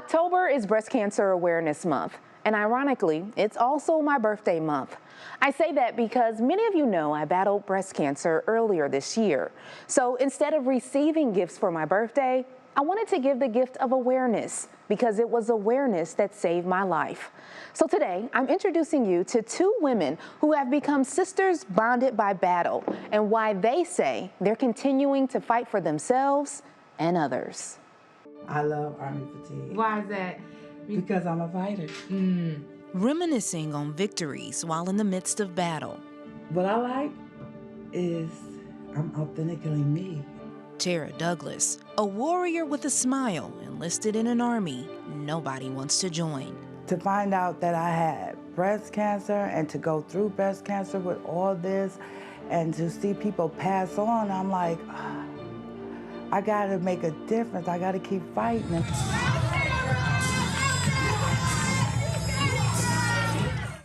October is Breast Cancer Awareness Month, and ironically, it's also my birthday month. I say that because many of you know I battled breast cancer earlier this year. So instead of receiving gifts for my birthday, I wanted to give the gift of awareness because it was awareness that saved my life. So today, I'm introducing you to two women who have become sisters bonded by battle and why they say they're continuing to fight for themselves and others. I love Army fatigue. Why is that? Because I'm a fighter. Reminiscing on victories while in the midst of battle. What I like is I'm authentically me. Tara Douglas, a warrior with a smile, enlisted in an army nobody wants to join. To find out that I had breast cancer and to go through breast cancer with all this and to see people pass on, I'm like, I gotta make a difference. I gotta keep fighting.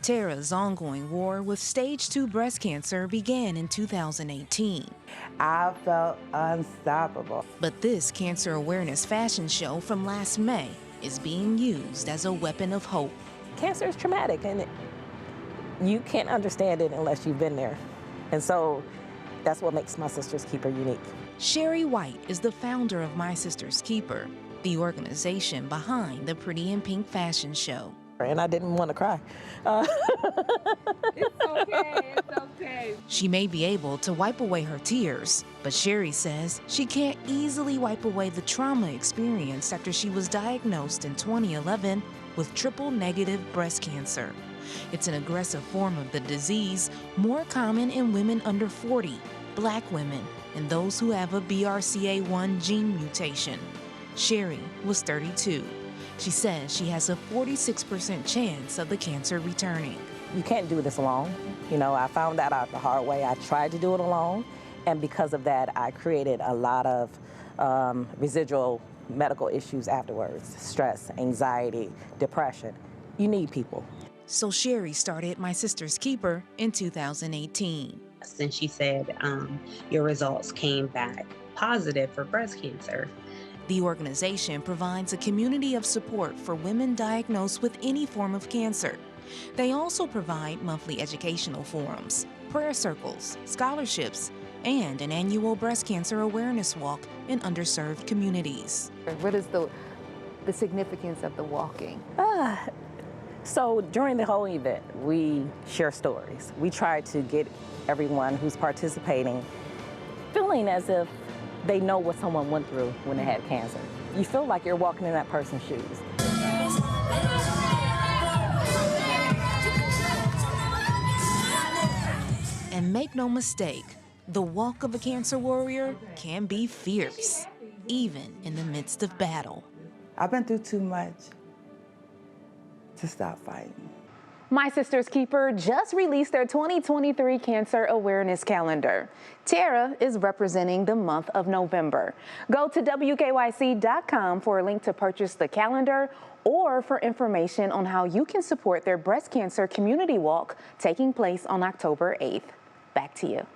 Tara's ongoing war with stage 2 breast cancer began in 2018. I felt unstoppable. But this cancer awareness fashion show from last May is being used as a weapon of hope. Cancer is traumatic, and you can't understand it unless you've been there. And so that's what makes My Sister's Keeper unique. Sherry White is the founder of My Sister's Keeper, the organization behind the Pretty in Pink fashion show. And I didn't want to cry. It's okay, it's okay. She may be able to wipe away her tears, but Sherry says she can't easily wipe away the trauma experienced after she was diagnosed in 2011 with triple-negative breast cancer. It's an aggressive form of the disease, more common in women under 40, Black women, and those who have a BRCA1 gene mutation. Sherry was 32. She says she has a 46% chance of the cancer returning. You can't do this alone. You know, I found that out the hard way. I tried to do it alone, and because of that, I created a lot of residual medical issues afterwards: stress, anxiety, depression. You need people. So Sherry started My Sister's Keeper in 2018. Since she said your results came back positive for breast cancer. The organization provides a community of support for women diagnosed with any form of cancer. They also provide monthly educational forums, prayer circles, scholarships, and an annual breast cancer awareness walk in underserved communities. What is the significance of the walking? So during the whole event, we share stories. We try to get everyone who's participating feeling as if they know what someone went through when they had cancer. You feel like you're walking in that person's shoes. And make no mistake, the walk of a cancer warrior can be fierce, even in the midst of battle. I've been through too much to stop fighting. My Sister's Keeper just released their 2023 Cancer Awareness Calendar. Tara is representing the month of November. Go to WKYC.com for a link to purchase the calendar or for information on how you can support their breast cancer community walk taking place on October 8th. Back to you.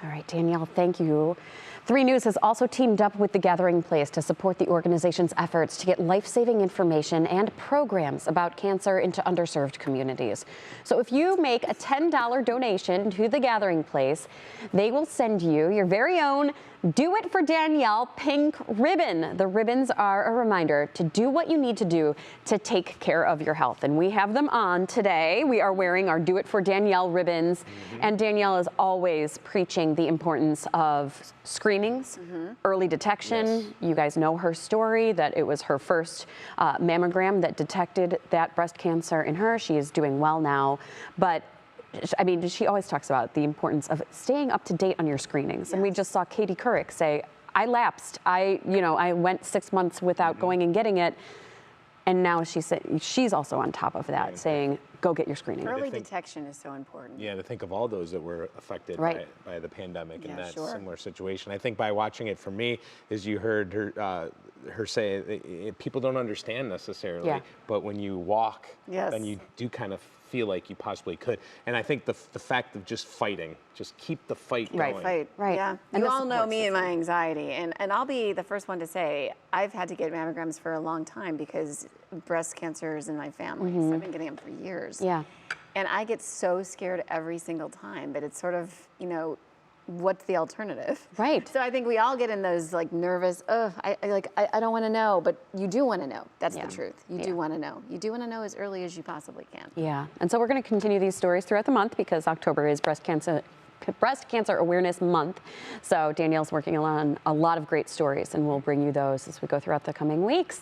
All right, Danielle, thank you. 3 News has also teamed up with The Gathering Place to support the organization's efforts to get life-saving information and programs about cancer into underserved communities. So if you make a $10 donation to The Gathering Place, they will send you your very own Do It for Danielle pink ribbon. The ribbons are a reminder to do what you need to do to take care of your health. And we have them on today. We are wearing our Do It for Danielle ribbons. And Danielle is always preaching the importance of screenings, early detection. Yes. You guys know her story, that it was her first mammogram that detected that breast cancer in her. She is doing well now. But I mean, she always talks about the importance of staying up to date on your screenings. Yes. And we just saw Katie Couric say, I lapsed. I went 6 months without going and getting it. And now she's also on top of that, saying, go get your screening. Early detection is so important. Yeah, to think of all those that were affected by the pandemic in that similar situation. I think by watching it for me, as you heard her, her say, people don't understand necessarily, but when you walk, then you do kind of feel like you possibly could. And I think the fact of just fighting, just keep the fight going. Right. Yeah. You all know me and my anxiety, and I'll be the first one to say I've had to get mammograms for a long time because breast cancer is in my family. So I've been getting them for years. Yeah. And I get so scared every single time, but it's sort of, what's the alternative? Right. So I think we all get in those like nervous, I don't want to know, but you do want to know. That's the truth. You do want to know. You do want to know as early as you possibly can. Yeah. And so we're going to continue these stories throughout the month because October is Breast Cancer Awareness Month. So Danielle's working on a lot of great stories, and we'll bring you those as we go throughout the coming weeks.